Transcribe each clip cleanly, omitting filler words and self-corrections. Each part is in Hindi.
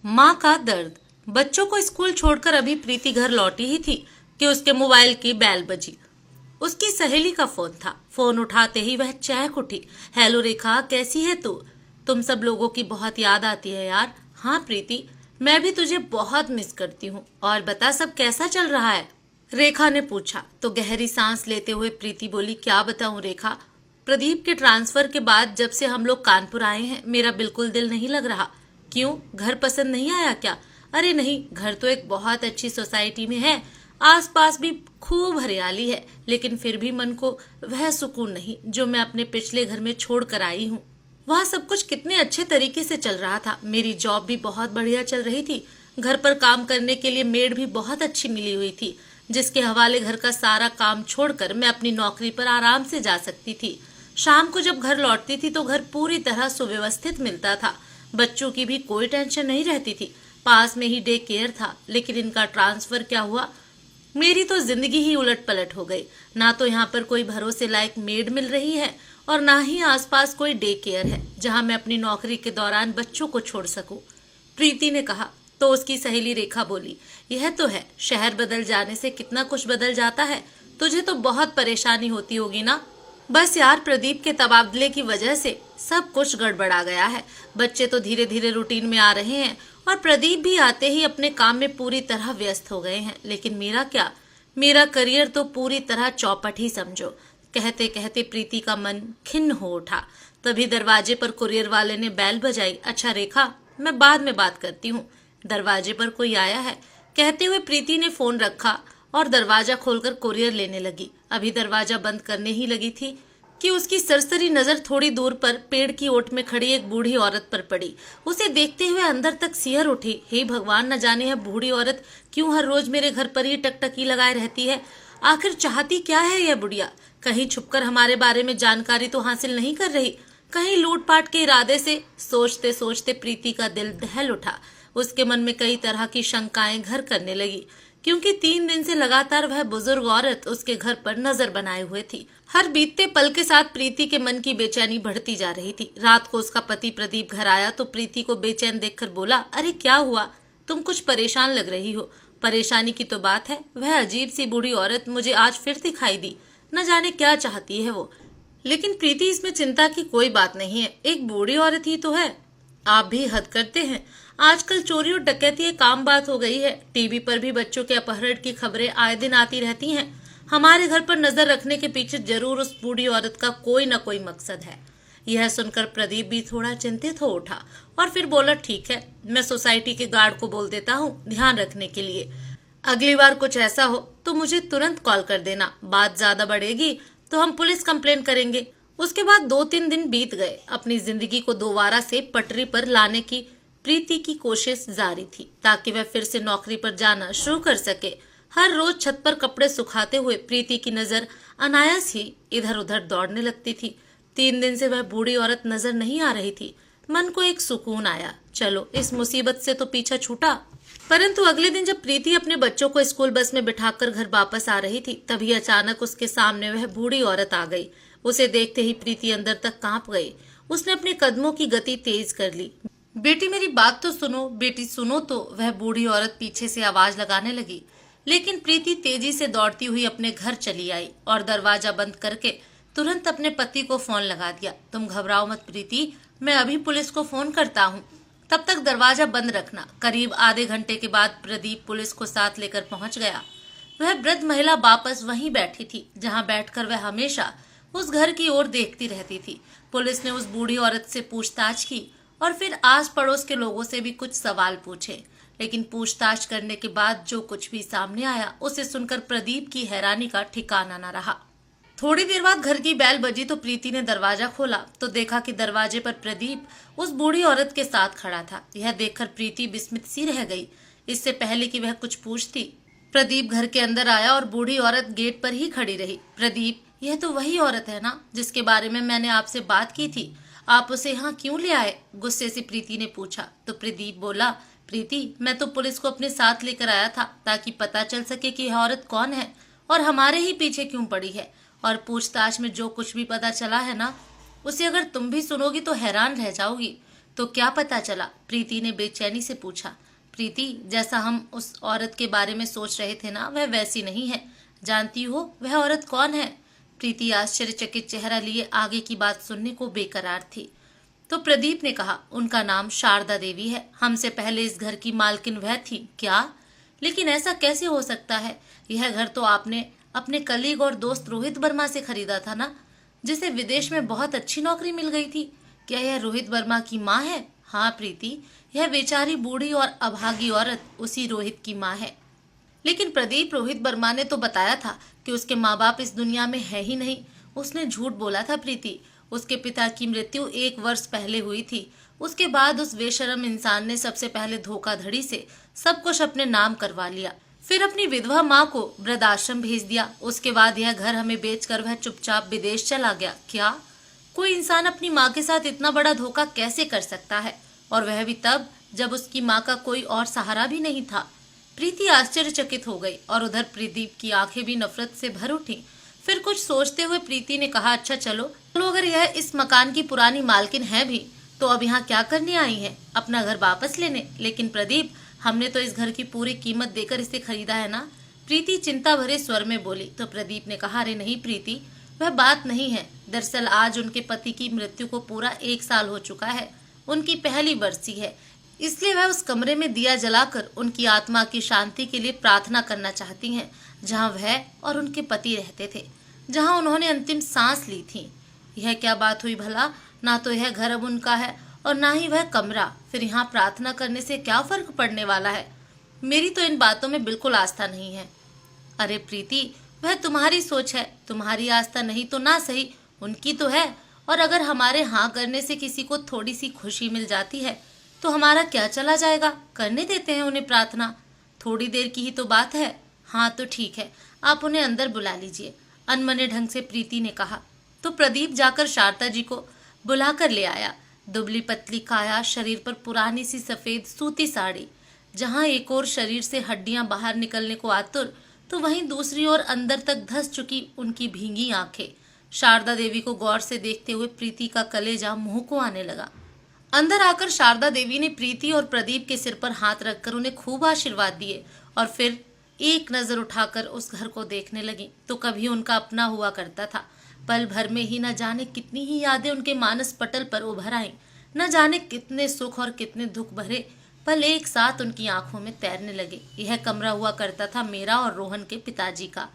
माँ का दर्द। बच्चों को स्कूल छोड़कर अभी प्रीति घर लौटी ही थी कि उसके मोबाइल की बेल बजी। उसकी सहेली का फोन था। फोन उठाते ही वह चहक उठी। हेलो रेखा, कैसी है तू? तुम सब लोगों की बहुत याद आती है यार। हाँ प्रीति, मैं भी तुझे बहुत मिस करती हूँ। और बता, सब कैसा चल रहा है? रेखा ने पूछा तो गहरी सांस लेते हुए प्रीति बोली, क्या बताऊं रेखा, प्रदीप के ट्रांसफर के बाद जब से हम लोग कानपुर आए हैं मेरा बिल्कुल दिल नहीं लग रहा। क्यों, घर पसंद नहीं आया क्या? अरे नहीं, घर तो एक बहुत अच्छी सोसाइटी में है, आसपास भी खूब हरियाली है, लेकिन फिर भी मन को वह सुकून नहीं जो मैं अपने पिछले घर में छोड़ कर आई हूँ। वहाँ सब कुछ कितने अच्छे तरीके से चल रहा था। मेरी जॉब भी बहुत बढ़िया चल रही थी। घर पर काम करने के लिए मेड भी बहुत अच्छी मिली हुई थी, जिसके हवाले घर का सारा काम छोड़कर मैं अपनी नौकरी पर आराम से जा सकती थी। शाम को जब घर लौटती थी तो घर पूरी तरह सुव्यवस्थित मिलता था। बच्चों की भी कोई टेंशन नहीं रहती थी। पास में ही डे केयर था, लेकिन इनका ट्रांसफर क्या हुआ, मेरी तो जिंदगी ही उलट पलट हो गई। ना तो यहाँ पर कोई भरोसे लायक मेड मिल रही है और ना ही आसपास कोई डे केयर है जहाँ मैं अपनी नौकरी के दौरान बच्चों को छोड़ सकूं। प्रीति ने कहा तो उसकी सहेली रेखा बोली, यह तो है, शहर बदल जाने से कितना कुछ बदल जाता है। तुझे तो बहुत परेशानी होती होगी ना? बस यार, प्रदीप के तबादले की वजह से सब कुछ गड़बड़ा गया है। बच्चे तो धीरे धीरे रूटीन में आ रहे हैं और प्रदीप भी आते ही अपने काम में पूरी तरह व्यस्त हो गए हैं। लेकिन मेरा क्या, मेरा करियर तो पूरी तरह चौपट ही समझो। कहते कहते प्रीति का मन खिन्न हो उठा। तभी दरवाजे पर कुरियर वाले ने बेल बजाई। अच्छा रेखा, मैं बाद में बात करती हूँ, दरवाजे पर कोई आया है, कहते हुए प्रीति ने फोन रखा और दरवाजा खोलकर कुरियर लेने लगी। अभी दरवाजा बंद करने ही लगी थी कि उसकी सरसरी नजर थोड़ी दूर पर पेड़ की ओट में खड़ी एक बूढ़ी औरत पर पड़ी। उसे देखते हुए अंदर तक सिहर उठी। हे भगवान, न जाने यह बूढ़ी औरत क्यों हर रोज मेरे घर पर ही टकटकी लगाए रहती है। आखिर चाहती क्या है यह बुढ़िया? कहीं छुपकर हमारे बारे में जानकारी तो हासिल नहीं कर रही? कहीं लूटपाट के इरादे से? सोचते सोचते प्रीति का दिल दहल उठा। उसके मन में कई तरह की शंकाएं घर करने लगी, क्योंकि 3 दिन से लगातार वह बुजुर्ग औरत उसके घर पर नजर बनाए हुए थी। हर बीतते पल के साथ प्रीति के मन की बेचैनी बढ़ती जा रही थी। रात को उसका पति प्रदीप घर आया तो प्रीति को बेचैन देखकर बोला, अरे क्या हुआ, तुम कुछ परेशान लग रही हो। परेशानी की तो बात है, वह अजीब सी बूढ़ी औरत मुझे आज फिर दिखाई दी। न जाने क्या चाहती है वो। लेकिन प्रीति, इसमें चिंता की कोई बात नहीं है, एक बूढ़ी औरत ही तो है। आप भी हद करते हैं। आजकल चोरी और डकैती एक आम बात हो गई है। टीवी पर भी बच्चों के अपहरण की खबरें आए दिन आती रहती हैं। हमारे घर पर नजर रखने के पीछे जरूर उस बूढ़ी औरत का कोई न कोई मकसद है। यह सुनकर प्रदीप भी थोड़ा चिंतित हो उठा और फिर बोला, ठीक है, मैं सोसाइटी के गार्ड को बोल देता हूँ ध्यान रखने के लिए। अगली बार कुछ ऐसा हो तो मुझे तुरंत कॉल कर देना। बात ज्यादा बढ़ेगी तो हम पुलिस कंप्लेन करेंगे। उसके बाद 2-3 दिन बीत गए। अपनी जिंदगी को दोबारा से पटरी पर लाने की प्रीति की कोशिश जारी थी, ताकि वह फिर से नौकरी पर जाना शुरू कर सके। हर रोज छत पर कपड़े सुखाते हुए प्रीति की नजर अनायास ही इधर उधर दौड़ने लगती थी। 3 दिन से वह बूढ़ी औरत नजर नहीं आ रही थी। मन को एक सुकून आया, चलो इस मुसीबत से तो पीछा छूटा। परंतु अगले दिन जब प्रीति अपने बच्चों को स्कूल बस में बिठाकर घर वापस आ रही थी, तभी अचानक उसके सामने वह बूढ़ी औरत आ गई। उसे देखते ही प्रीति अंदर तक कांप गई। उसने अपने कदमों की गति तेज कर ली। बेटी मेरी बात तो सुनो, बेटी सुनो तो, वह बूढ़ी औरत पीछे से आवाज लगाने लगी। लेकिन प्रीति तेजी से दौड़ती हुई अपने घर चली आई और दरवाजा बंद करके तुरंत अपने पति को फोन लगा दिया। तुम घबराओ मत प्रीति, मैं अभी पुलिस को फोन करता हूँ, तब तक दरवाजा बंद रखना। करीब आधे घंटे के बाद प्रदीप पुलिस को साथ लेकर पहुंच गया। वह वृद्ध महिला वापस वहीं बैठी थी जहां बैठकर वह हमेशा उस घर की ओर देखती रहती थी। पुलिस ने उस बूढ़ी औरत से पूछताछ की और फिर आस पड़ोस के लोगों से भी कुछ सवाल पूछे। लेकिन पूछताछ करने के बाद जो कुछ भी सामने आया, उसे सुनकर प्रदीप की हैरानी का ठिकाना न रहा। थोड़ी देर बाद घर की बेल बजी तो प्रीति ने दरवाजा खोला तो देखा कि दरवाजे पर प्रदीप उस बूढ़ी औरत के साथ खड़ा था। यह देखकर प्रीति विस्मित सी रह गई। इससे पहले कि वह कुछ पूछती, प्रदीप घर के अंदर आया और बूढ़ी औरत गेट पर ही खड़ी रही। प्रदीप, यह तो वही औरत है ना जिसके बारे में मैंने आपसे बात की थी, आप उसे यहाँ क्यों ले आए? गुस्से से प्रीति ने पूछा। तो प्रदीप बोला, प्रीति, मैं तो पुलिस को अपने साथ लेकर आया था ताकि पता चल सके कि यह औरत कौन है और हमारे ही पीछे क्यों पड़ी है। और पूछताछ में जो कुछ भी पता चला है ना, उसे अगर तुम भी सुनोगी तो हैरान रह जाओगी। तो क्या पता चला? प्रीति ने बेचैनी से पूछा। प्रीति, जैसा हम उस औरत के बारे में सोच रहे थे ना, वह वैसी नहीं है। जानती हो वह औरत कौन है? प्रीति आश्चर्यचकित चेहरा लिए आगे की बात सुनने को बेकरार थी। तो प्रदीप ने कहा, उनका नाम शारदा देवी है। हमसे पहले इस घर की मालकिन वह थी। क्या? लेकिन ऐसा कैसे हो सकता है? यह घर तो आपने अपने कलीग और दोस्त रोहित वर्मा से खरीदा था ना, जिसे विदेश में बहुत अच्छी नौकरी मिल गई थी। क्या यह रोहित वर्मा की माँ है? हाँ प्रीति, यह बेचारी बूढ़ी और अभागी औरत उसी रोहित की माँ है। लेकिन प्रदीप, रोहित वर्मा ने तो बताया था कि उसके माँ बाप इस दुनिया में है ही नहीं। उसने झूठ बोला था प्रीति। उसके पिता की मृत्यु 1 वर्ष पहले हुई थी। उसके बाद उस बेशरम इंसान ने सबसे पहले धोखाधड़ी से सब कुछ अपने नाम करवा लिया, फिर अपनी विधवा माँ को वृद्धाश्रम भेज दिया। उसके बाद यह घर हमें बेचकर वह चुपचाप विदेश चला गया। क्या? कोई इंसान अपनी माँ के साथ इतना बड़ा धोखा कैसे कर सकता है? और वह भी तब जब उसकी माँ का कोई और सहारा भी नहीं था। प्रीति आश्चर्यचकित हो गई और उधर प्रदीप की आंखें भी नफरत से भर उठी। फिर कुछ सोचते हुए प्रीति ने कहा, अच्छा चलो, अगर यह इस मकान की पुरानी मालकिन है भी तो अब यहाँ क्या करने आई है? अपना घर वापस लेने? लेकिन प्रदीप, हमने तो इस घर की पूरी कीमत देकर इसे खरीदा है ना। प्रीति चिंता भरे स्वर में बोली। तो प्रदीप ने कहा, अरे नहीं प्रीति, वह बात नहीं है। दरअसल आज उनके पति की मृत्यु को पूरा 1 साल हो चुका है। उनकी पहली बरसी है, इसलिए वह उस कमरे में दिया जलाकर उनकी आत्मा की शांति के लिए प्रार्थना करना चाहती हैं, जहां वह और उनके पति रहते थे, जहां उन्होंने अंतिम सांस ली थी। यह क्या बात हुई भला? ना तो यह घर अब उनका है और ना ही वह कमरा। फिर यहाँ प्रार्थना करने से क्या फर्क पड़ने वाला है? मेरी तो इन बातों में बिल्कुल आस्था नहीं है। अरे प्रीति, वह तुम्हारी सोच है, तुम्हारी आस्था नहीं तो ना सही, उनकी तो है। और अगर हमारे हाँ करने से किसी को थोड़ी सी खुशी मिल जाती है तो हमारा क्या चला जाएगा? करने देते हैं उन्हें प्रार्थना, थोड़ी देर की ही तो बात है। हाँ तो ठीक है, आप उन्हें अंदर बुला लीजिए, अनमने ढंग से प्रीति ने कहा। तो प्रदीप जाकर शारदा जी को बुलाकर ले आया। दुबली पतली काया, शरीर पर पुरानी सी सफेद सूती साड़ी, जहां एक और शरीर से हड्डियां बाहर निकलने को आतुर, तो वहीं दूसरी ओर अंदर तक धंस चुकी उनकी भींगी आंखें। शारदा देवी को गौर से देखते हुए प्रीति का कलेजा मुंह को आने लगा। अंदर आकर शारदा देवी ने प्रीति और प्रदीप के सिर पर हाथ रखकर उन्हें खूब आशीर्वाद दिए और फिर एक नजर उठाकर उस घर को देखने लगी। तो कभी उनका अपना हुआ करता था। पल भर में ही न जाने कितनी ही यादें उनके मानस पटल पर उभर आईं। न जाने कितने सुख और कितने दुख भरे पल एक साथ उनकी आंखों में तैरने लगे। यह कमरा हुआ करता था मेरा और रोहन के पिताजी का।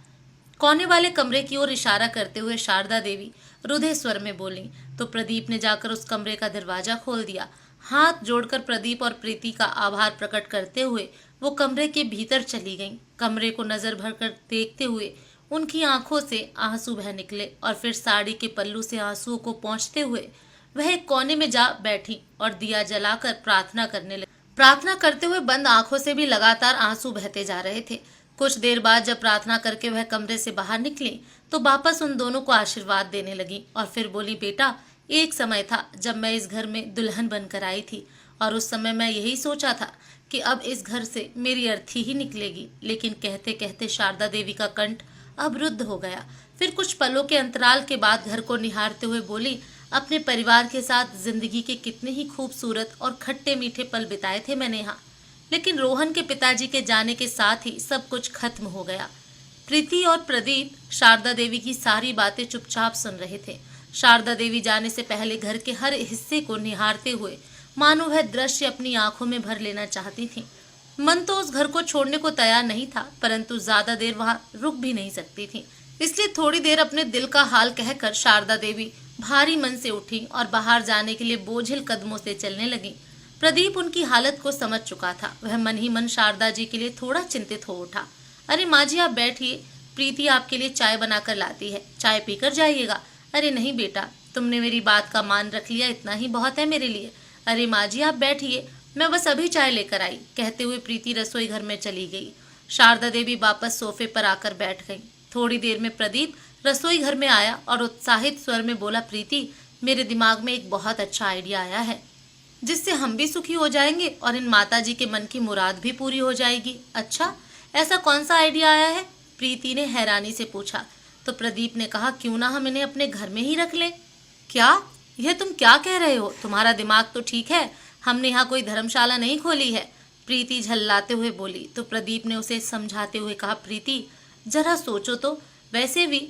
कोने वाले कमरे की ओर इशारा करते हुए शारदा देवी रुधे स्वर में बोली। तो प्रदीप ने जाकर उस कमरे का दरवाजा खोल दिया। हाथ जोड़कर प्रदीप और प्रीति का आभार प्रकट करते हुए वो कमरे के भीतर चली गईं। कमरे को नजर भर कर देखते हुए उनकी आंखों से आंसू बह निकले और फिर साड़ी के पल्लू से आंसुओं को पोंछते हुए वह एक कोने में जा बैठी और दिया जलाकर प्रार्थना करने लगी। प्रार्थना करते हुए बंद आंखों से भी लगातार आंसू बहते जा रहे थे। कुछ देर बाद जब प्रार्थना करके वह कमरे से बाहर निकली तो वापस उन दोनों को आशीर्वाद देने लगी और फिर बोली, बेटा, एक समय था जब मैं इस घर में दुल्हन बनकर आई थी और उस समय मैं यही सोचा था कि अब इस घर से मेरी अर्थी ही निकलेगी। लेकिन कहते कहते शारदा देवी का कंठ अवरुद्ध हो गया। फिर कुछ पलों के अंतराल के बाद घर को निहारते हुए बोली, अपने परिवार के साथ जिंदगी के कितने ही खूबसूरत और खट्टे मीठे पल बिताए थे मैंने यहाँ, लेकिन रोहन के पिताजी के जाने के साथ ही सब कुछ खत्म हो गया। प्रीति और प्रदीप शारदा देवी की सारी बातें चुपचाप सुन रहे थे। शारदा देवी जाने से पहले घर के हर हिस्से को निहारते हुए मानो वह दृश्य अपनी आंखों में भर लेना चाहती थी। मन तो उस घर को छोड़ने को तैयार नहीं था, परंतु ज्यादा देर वहां रुक भी नहीं सकती थी। इसलिए थोड़ी देर अपने दिल का हाल कहकर शारदा देवी भारी मन से उठी और बाहर जाने के लिए बोझिल कदमों से चलने लगी। प्रदीप उनकी हालत को समझ चुका था। वह मन ही मन शारदा जी के लिए थोड़ा चिंतित हो उठा। अरे माँ जी, आप बैठिए, प्रीति आपके लिए चाय बनाकर लाती है, चाय पीकर जाइएगा। अरे नहीं बेटा, तुमने मेरी बात का मान रख लिया, इतना ही बहुत है मेरे लिए। अरे माँ जी, आप बैठिए, मैं बस अभी चाय लेकर आई। कहते हुए प्रीति रसोई घर में चली गई। शारदा देवी वापस सोफे पर आकर बैठ गई। थोड़ी देर में प्रदीप रसोई घर में आया और उत्साहित स्वर में बोला, प्रीति, मेरे दिमाग में एक बहुत अच्छा आइडिया आया है, जिससे हम भी सुखी हो जाएंगे और इन माताजी के मन की मुराद भी पूरी हो जाएगी। अच्छा, ऐसा कौन सा आइडिया आया है? प्रीति ने हैरानी से पूछा। तो प्रदीप ने कहा, क्यों ना हम इन्हें अपने घर में ही रख लें। क्या? यह तुम क्या कह रहे हो? तुम्हारा दिमाग तो ठीक है, हमने यहाँ कोई धर्मशाला नहीं खोली है, प्रीति झल्लाते हुए बोली। तो प्रदीप ने उसे समझाते हुए कहा, प्रीति जरा सोचो तो, वैसे भी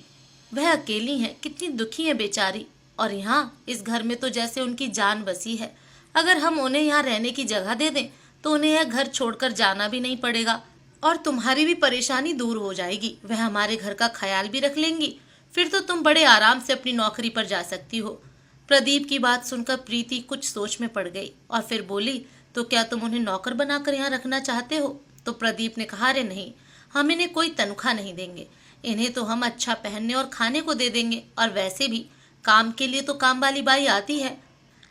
वह अकेली है, कितनी दुखी है बेचारी, और यहाँ इस घर में तो जैसे उनकी जान बसी है। अगर हम उन्हें यहाँ रहने की जगह दे दें तो उन्हें यह घर छोड़कर जाना भी नहीं पड़ेगा और तुम्हारी भी परेशानी दूर हो जाएगी। वह हमारे घर का ख्याल भी रख लेंगी, फिर तो तुम बड़े आराम से अपनी नौकरी पर जा सकती हो। प्रदीप की बात सुनकर प्रीति कुछ सोच में पड़ गई और फिर बोली, तो क्या तुम उन्हें नौकर बनाकर यहाँ रखना चाहते हो? तो प्रदीप ने कहा, अरे नहीं, हम इन्हें कोई तनख्वाह नहीं देंगे, इन्हें तो हम अच्छा पहनने और खाने को दे देंगे, और वैसे भी काम के लिए तो काम वाली बाई आती है,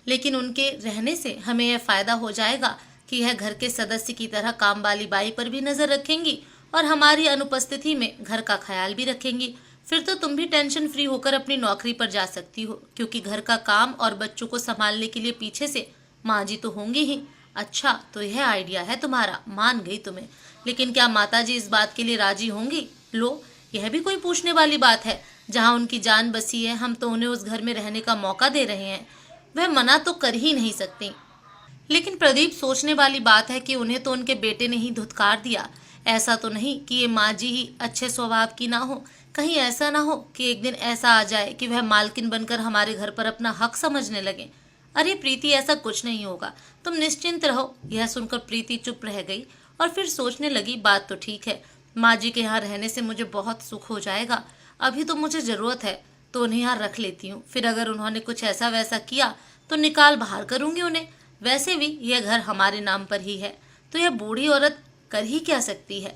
लेकिन उनके रहने से हमें यह फायदा हो जाएगा कि यह घर के सदस्य की तरह काम वाली बाई पर भी नजर रखेंगी और हमारी अनुपस्थिति में घर का ख्याल भी रखेंगी। फिर तो तुम भी टेंशन फ्री होकर अपनी नौकरी पर जा सकती हो, क्योंकि घर का काम और बच्चों को संभालने के लिए पीछे से माँ जी तो होंगी ही। अच्छा, तो यह आइडिया है तुम्हारा, मान गई तुम्हें, लेकिन क्या माता जी इस बात के लिए राजी होंगी? लो, यह भी कोई पूछने वाली बात है? जहाँ उनकी जान बसी है, हम तो उन्हें उस घर में रहने का मौका दे रहे हैं, वह मना तो कर ही नहीं सकती। लेकिन प्रदीप, सोचने वाली बात है कि उन्हें तो उनके बेटे ने ही धुतकार दिया। ऐसा तो नहीं कि ये माँ जी ही अच्छे स्वभाव की ना हो, कहीं ऐसा ना हो कि एक दिन ऐसा आ जाए कि वह मालकिन बनकर हमारे घर पर अपना हक समझने लगे। अरे प्रीति, ऐसा कुछ नहीं होगा, तुम निश्चिंत रहो। यह सुनकर प्रीति चुप रह गई और फिर सोचने लगी, बात तो ठीक है, माँ जी के यहाँ रहने से मुझे बहुत सुख हो जाएगा। अभी तो मुझे जरूरत है तो उन्हें यहाँ रख लेती हूँ, फिर अगर उन्होंने कुछ ऐसा वैसा किया तो निकाल बाहर करूंगी उन्हें। वैसे भी यह घर हमारे नाम पर ही है, तो यह बूढ़ी औरत कर ही क्या सकती है।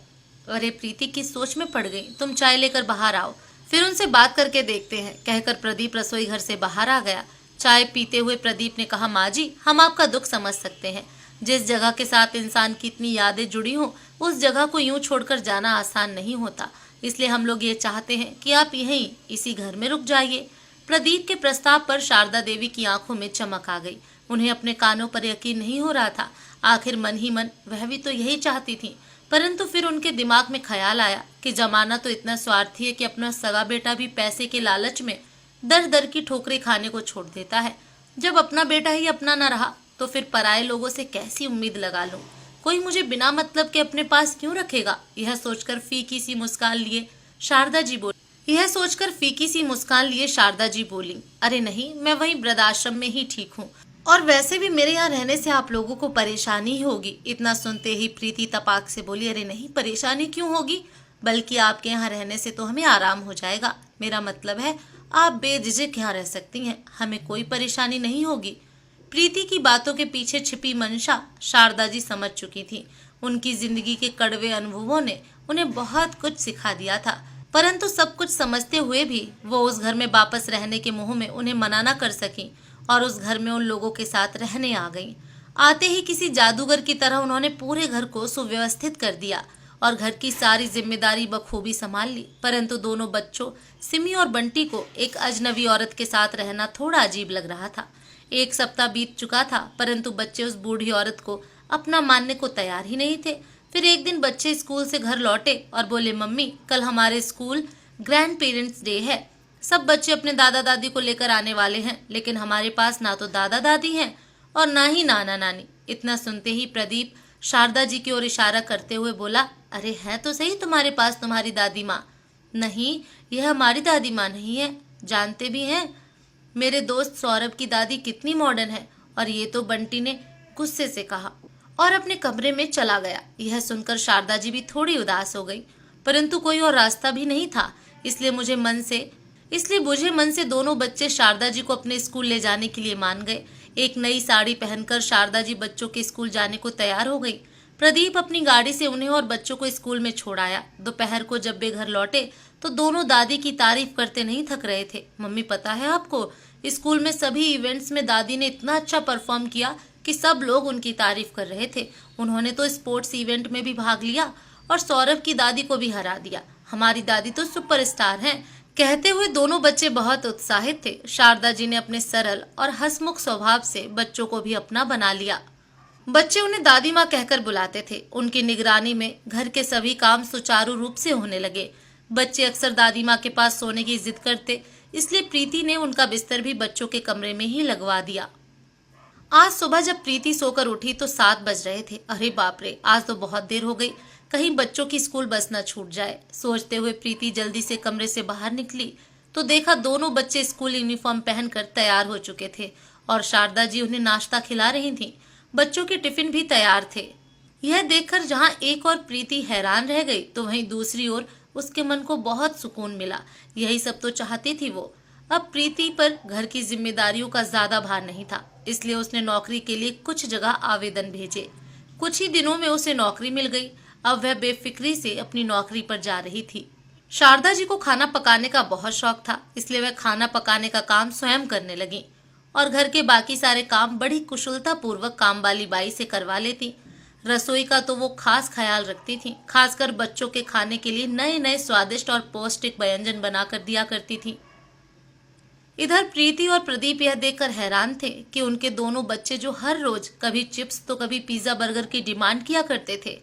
अरे प्रीति की सोच में पड़ गई, तुम चाय लेकर बाहर आओ, फिर उनसे बात करके देखते हैं। कहकर प्रदीप रसोई घर से बाहर आ गया। चाय पीते हुए प्रदीप ने कहा, माँ जी, हम आपका दुख समझ सकते हैं। जिस जगह के साथ इंसान की इतनी यादें जुड़ी हों, उस जगह को यूं छोड़कर जाना आसान नहीं होता, इसलिए हम लोग ये चाहते हैं कि आप यहीं इसी घर में रुक जाइए। प्रदीप के प्रस्ताव पर शारदा देवी की आंखों में चमक आ गई। उन्हें अपने कानों पर यकीन नहीं हो रहा था। आखिर मन ही मन वह भी तो यही चाहती थी, परंतु फिर उनके दिमाग में ख्याल आया कि जमाना तो इतना स्वार्थी है कि अपना सगा बेटा भी पैसे के लालच में दर दर की ठोकरें खाने को छोड़ देता है। जब अपना बेटा ही अपना न रहा तो फिर पराये लोगों से कैसी उम्मीद लगा लूं? कोई मुझे बिना मतलब के अपने पास क्यों रखेगा? यह सोचकर फीकी सी मुस्कान लिए शारदा जी बोली, अरे नहीं, मैं वहीं वृद्धाश्रम में ही ठीक हूँ, और वैसे भी मेरे यहाँ रहने से आप लोगों को परेशानी ही होगी। इतना सुनते ही प्रीति तपाक से बोली, अरे नहीं, परेशानी क्यों होगी, बल्कि आपके यहाँ रहने से तो हमें आराम हो जाएगा। मेरा मतलब है आप बेझिझक यहाँ रह सकती हैं, हमें कोई परेशानी नहीं होगी। प्रीति की बातों के पीछे छिपी मंशा शारदा जी समझ चुकी थी। उनकी जिंदगी के कड़वे अनुभवों ने उन्हें बहुत कुछ सिखा दिया था, परंतु सब कुछ समझते हुए भी वो उस घर में वापस रहने के मोह में उन्हें मना न कर सकी और उस घर में उन लोगों के साथ रहने आ गई। आते ही किसी जादूगर की तरह उन्होंने पूरे घर को सुव्यवस्थित कर दिया और घर की सारी जिम्मेदारी बखूबी संभाल ली। परंतु दोनों बच्चों सिमी और बंटी को एक अजनबी औरत के साथ रहना थोड़ा अजीब लग रहा था। एक सप्ताह बीत चुका था, परंतु बच्चे उस बूढ़ी औरत को अपना मानने को तैयार ही नहीं थे। फिर एक दिन बच्चे स्कूल से घर लौटे और बोले, मम्मी, कल हमारे स्कूल ग्रैंड पेरेंट्स डे है, सब बच्चे अपने दादा दादी को लेकर आने वाले हैं, लेकिन हमारे पास ना तो दादा दादी हैं और ना ही नाना नानी। इतना सुनते ही प्रदीप शारदा जी की ओर इशारा करते हुए बोला, अरे है तो सही तुम्हारे पास तुम्हारी दादी माँ। नहीं, यह हमारी दादी माँ नहीं है, जानते भी हैं मेरे दोस्त सौरभ की दादी कितनी मॉडर्न है। और ये तो बंटी ने गुस्से से कहा और अपने कमरे में चला गया। यह सुनकर शारदा जी भी थोड़ी उदास हो गई, परंतु कोई और रास्ता भी नहीं था, इसलिए बुझे मन से दोनों बच्चे शारदा जी को अपने स्कूल ले जाने के लिए मान गए। एक नई साड़ी पहनकर शारदा जी बच्चों के स्कूल जाने को तैयार हो गई। प्रदीप अपनी गाड़ी से उन्हें और बच्चों को स्कूल में छोड़ आया। दोपहर को जब वे घर लौटे तो दोनों दादी की तारीफ करते नहीं थक रहे थे। मम्मी, पता है आपको, स्कूल में सभी इवेंट्स में दादी ने इतना अच्छा परफॉर्म किया कि सब लोग उनकी तारीफ कर रहे थे। उन्होंने तो स्पोर्ट्स इवेंट में भी भाग लिया और सौरभ की दादी को भी हरा दिया। हमारी दादी तो सुपरस्टार हैं। कहते हुए दोनों बच्चे बहुत उत्साहित थे। शारदा जी ने अपने सरल और हंसमुख स्वभाव से बच्चों को भी अपना बना लिया। बच्चे उन्हें दादी माँ कहकर बुलाते थे। उनकी निगरानी में घर के सभी काम सुचारू रूप से होने लगे। बच्चे अक्सर दादी माँ के पास सोने की जिद करते, इसलिए प्रीति ने उनका बिस्तर भी बच्चों के कमरे में ही लगवा दिया। आज सुबह जब प्रीति सोकर उठी तो 7 बज रहे थे। अरे बाप रे, आज तो बहुत देर हो गई, कहीं बच्चों की स्कूल बस न छूट जाए। सोचते हुए प्रीति जल्दी से कमरे से बाहर निकली तो देखा दोनों बच्चे स्कूल यूनिफॉर्म पहनकर तैयार हो चुके थे और शारदा जी उन्हें नाश्ता खिला रही थीं। बच्चों के टिफिन भी तैयार थे। यह देखकर जहां एक और प्रीति हैरान रह गई तो वहीं दूसरी ओर उसके मन को बहुत सुकून मिला। यही सब तो चाहती थी वो। अब प्रीति पर घर की जिम्मेदारियों का ज्यादा भार नहीं था, इसलिए उसने नौकरी के लिए कुछ जगह आवेदन भेजे। कुछ ही दिनों में उसे नौकरी मिल गई। अब वह बेफिक्री से अपनी नौकरी पर जा रही थी। शारदा जी को खाना पकाने का बहुत शौक था, इसलिए वह खाना पकाने का काम स्वयं करने लगी और घर के बाकी सारे काम बड़ी कुशलता पूर्वक काम वाली बाई से करवा लेती। रसोई का तो वो खास ख्याल रखती थी, खासकर बच्चों के खाने के लिए नए नए स्वादिष्ट और पौष्टिक व्यंजन बनाकर दिया करती थी। इधर प्रीति और प्रदीप यह देखकर हैरान थे कि उनके दोनों बच्चे जो हर रोज कभी चिप्स तो कभी पिज्जा बर्गर की डिमांड किया करते थे,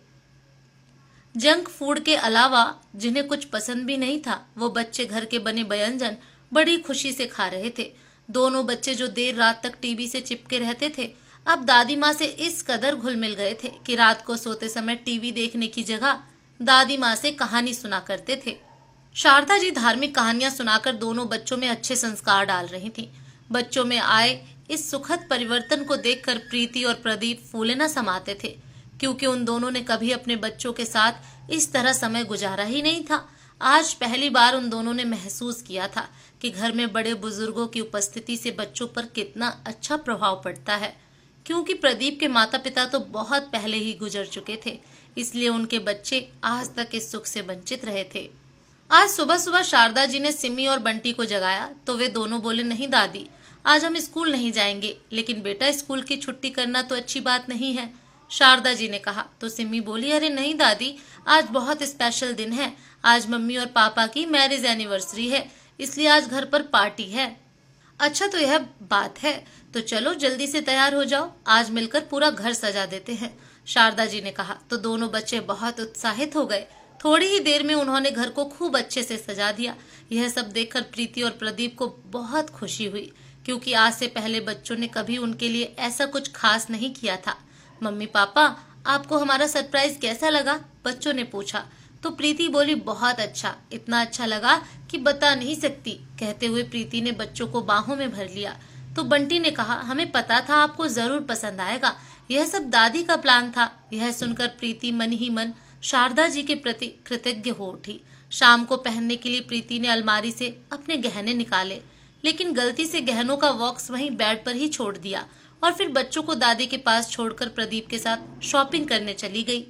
जंक फूड के अलावा जिन्हें कुछ पसंद भी नहीं था, वो बच्चे घर के बने व्यंजन बड़ी खुशी से खा रहे थे। दोनों बच्चे जो देर रात तक टीवी से चिपके रहते थे, अब दादी माँ से इस कदर घुल मिल गए थे कि रात को सोते समय टीवी देखने की जगह दादी माँ से कहानी सुना करते थे। शारदा जी धार्मिक कहानियां सुनाकर दोनों बच्चों में अच्छे संस्कार डाल रही थीं। बच्चों में आए इस सुखद परिवर्तन को देखकर प्रीति और प्रदीप फूले न समाते थे, क्योंकि उन दोनों ने कभी अपने बच्चों के साथ इस तरह समय गुजारा ही नहीं था। आज पहली बार उन दोनों ने महसूस किया था कि घर में बड़े बुजुर्गों की उपस्थिति से बच्चों पर कितना अच्छा प्रभाव पड़ता है। क्योंकि प्रदीप के माता पिता तो बहुत पहले ही गुजर चुके थे, इसलिए उनके बच्चे आज तक इस सुख से वंचित रहे थे। आज सुबह सुबह शारदा जी ने सिमी और बंटी को जगाया तो वे दोनों बोले, नहीं दादी, आज हम स्कूल नहीं जाएंगे। लेकिन बेटा, स्कूल की छुट्टी करना तो अच्छी बात नहीं है, शारदा जी ने कहा। तो सिमी बोली, अरे नहीं दादी, आज बहुत स्पेशल दिन है। आज मम्मी और पापा की मैरिज एनिवर्सरी है, इसलिए आज घर पर पार्टी है। अच्छा, तो यह बात है, तो चलो जल्दी से तैयार हो जाओ, आज मिलकर पूरा घर सजा देते हैं, शारदा जी ने कहा। तो दोनों बच्चे बहुत उत्साहित हो गए। थोड़ी ही देर में उन्होंने घर को खूब अच्छे से सजा दिया। यह सब देखकर प्रीति और प्रदीप को बहुत खुशी हुई, क्योंकि आज से पहले बच्चों ने कभी उनके लिए ऐसा कुछ खास नहीं किया था। मम्मी पापा, आपको हमारा सरप्राइज कैसा लगा? बच्चों ने पूछा। तो प्रीति बोली, बहुत अच्छा, इतना अच्छा लगा कि बता नहीं सकती। कहते हुए प्रीति ने बच्चों को बाहों में भर लिया। तो बंटी ने कहा, हमें पता था आपको जरूर पसंद आएगा, यह सब दादी का प्लान था। यह सुनकर प्रीति मन ही मन शारदा जी के प्रति कृतज्ञ हो उठी। शाम को पहनने के लिए प्रीति ने अलमारी से अपने गहने निकाले, लेकिन गलती से गहनों का बॉक्स वहीं बेड पर ही छोड़ दिया और फिर बच्चों को दादी के पास छोड़कर प्रदीप के साथ शॉपिंग करने चली गई।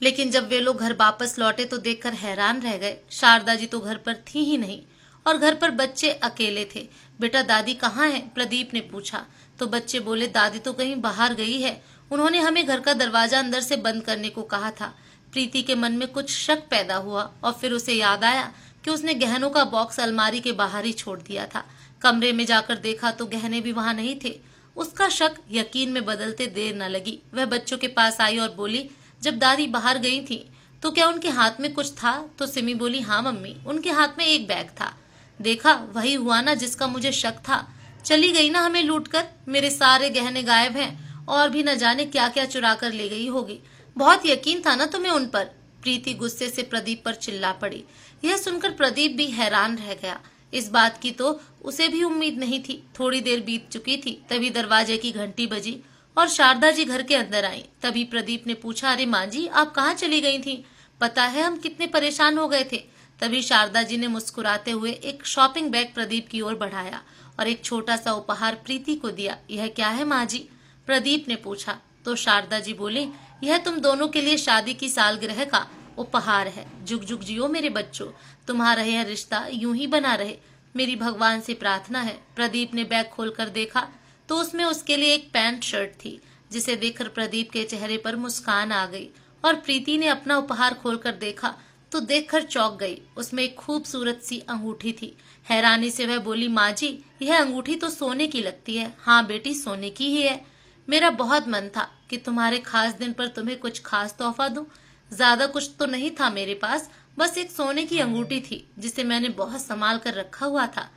लेकिन जब वे लोग घर वापस लौटे तो देखकर हैरान रह गए। शारदा जी तो घर पर थी ही नहीं और घर पर बच्चे अकेले थे। बेटा, दादी कहाँ है? प्रदीप ने पूछा। तो बच्चे बोले, दादी तो कहीं बाहर गई है, उन्होंने हमें घर का दरवाजा अंदर से बंद करने को कहा था। प्रीति के मन में कुछ शक पैदा हुआ और फिर उसे याद आया कि उसने गहनों का बॉक्स अलमारी के बाहर ही छोड़ दिया था। कमरे में जाकर देखा तो गहने भी वहां नहीं थे। उसका शक यकीन में बदलते देर न लगी। वह बच्चों के पास आई और बोली, जब दादी बाहर गई थी तो क्या उनके हाथ में कुछ था? तो सिमी बोली, हाँ मम्मी, उनके हाथ में एक बैग था। देखा, वही हुआ ना जिसका मुझे शक था। चली गई ना हमें लूट कर, मेरे सारे गहने गायब हैं और भी न जाने क्या क्या चुरा कर ले गई होगी। बहुत यकीन था ना तुम्हें उन पर? प्रीति गुस्से से प्रदीप पर चिल्ला पड़ी। यह सुनकर प्रदीप भी हैरान रह गया। इस बात की तो उसे भी उम्मीद नहीं थी। थोड़ी देर बीत चुकी थी, तभी दरवाजे की घंटी बजी और शारदा जी घर के अंदर आई। तभी प्रदीप ने पूछा, अरे माँ जी, आप कहाँ चली गई थी? पता है हम कितने परेशान हो गए थे। तभी शारदा जी ने मुस्कुराते हुए एक शॉपिंग बैग प्रदीप की ओर बढ़ाया और एक छोटा सा उपहार प्रीति को दिया। यह क्या है माँ जी? प्रदीप ने पूछा। तो शारदा जी बोले, यह तुम दोनों के लिए शादी की सालगिरह का उपहार है। जुग जुग जियो मेरे बच्चों, तुम्हारा यह रिश्ता यूं ही बना रहे, मेरी भगवान से प्रार्थना है। प्रदीप ने बैग खोलकर देखा तो उसमें उसके लिए एक पैंट शर्ट थी, जिसे देखकर प्रदीप के चेहरे पर मुस्कान आ गई। और प्रीति ने अपना उपहार खोलकर देखा तो देखकर चौंक गई। उसमें एक खूबसूरत सी अंगूठी थी। हैरानी से वह बोली, माँ जी, यह अंगूठी तो सोने की लगती है। हाँ बेटी, सोने की ही है। मेरा बहुत मन था कि तुम्हारे खास दिन पर तुम्हें कुछ खास तोहफा दूं। ज्यादा कुछ तो नहीं था मेरे पास, बस एक सोने की अंगूठी थी जिसे मैंने बहुत संभाल कर रखा हुआ था।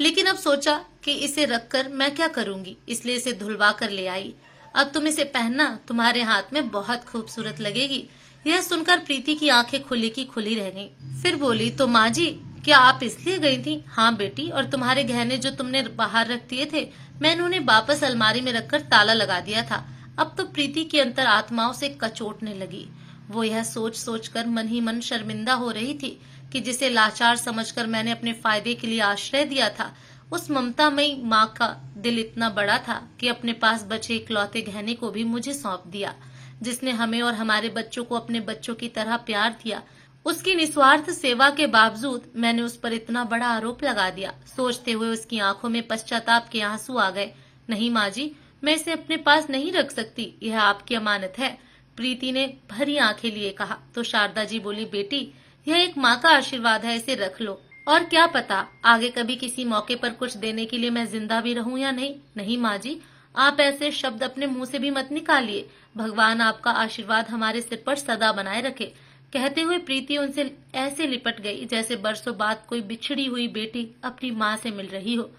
लेकिन अब सोचा कि इसे रखकर मैं क्या करूंगी, इसलिए इसे धुलवा कर ले आई। अब तुम इसे पहनना, तुम्हारे हाथ में बहुत खूबसूरत लगेगी। यह सुनकर प्रीति की आंखें खुली की खुली रह गईं। फिर बोली, तो माँ जी, क्या आप इसलिए गई थी? हाँ बेटी, और तुम्हारे गहने जो तुमने बाहर रख दिए थे, मैंने उन्हें वापस अलमारी में रखकर ताला लगा दिया था। अब तो प्रीति की अंतर आत्माओं से कचोटने लगी। वो यह सोच सोच कर मन ही मन शर्मिंदा हो रही थी कि जिसे लाचार समझकर मैंने अपने फायदे के लिए आश्रय दिया था, उस ममतामयी माँ का दिल इतना बड़ा था कि अपने पास बचे इकलौते गहने को भी मुझे सौंप दिया। जिसने हमें और हमारे बच्चों को अपने बच्चों की तरह प्यार दिया, उसकी निस्वार्थ सेवा के बावजूद मैंने उस पर इतना बड़ा आरोप लगा दिया। सोचते हुए उसकी आंखों में पश्चाताप के आंसू आ गए। नहीं माँ जी, मैं इसे अपने पास नहीं रख सकती, यह आपकी अमानत है, प्रीति ने भरी आंखें लिए कहा। तो शारदा जी बोली, बेटी, यह एक माँ का आशीर्वाद है, इसे रख लो। और क्या पता आगे कभी किसी मौके पर कुछ देने के लिए मैं जिंदा भी रहूं या नहीं। नहीं माँ जी, आप ऐसे शब्द अपने मुंह से भी मत निकालिए। भगवान आपका आशीर्वाद हमारे सिर पर सदा बनाए रखे। कहते हुए प्रीति उनसे ऐसे लिपट गई जैसे बरसों बाद कोई बिछड़ी हुई बेटी अपनी माँ से मिल रही हो।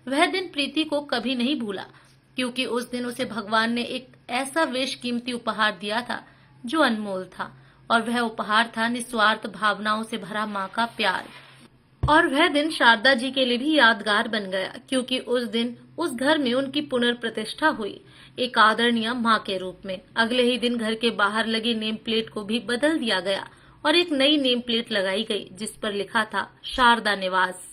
वह दिन प्रीति को कभी नहीं भूला, क्योंकि उस दिन उसे भगवान ने एक ऐसा बेशकीमती उपहार दिया था जो अनमोल था, और वह उपहार था निस्वार्थ भावनाओं से भरा माँ का प्यार। और वह दिन शारदा जी के लिए भी यादगार बन गया, क्योंकि उस दिन उस घर में उनकी पुनर्प्रतिष्ठा हुई, एक आदरणीय माँ के रूप में। अगले ही दिन घर के बाहर लगी नेम प्लेट को भी बदल दिया गया और एक नई नेम प्लेट लगाई गई जिस पर लिखा था शारदा निवास।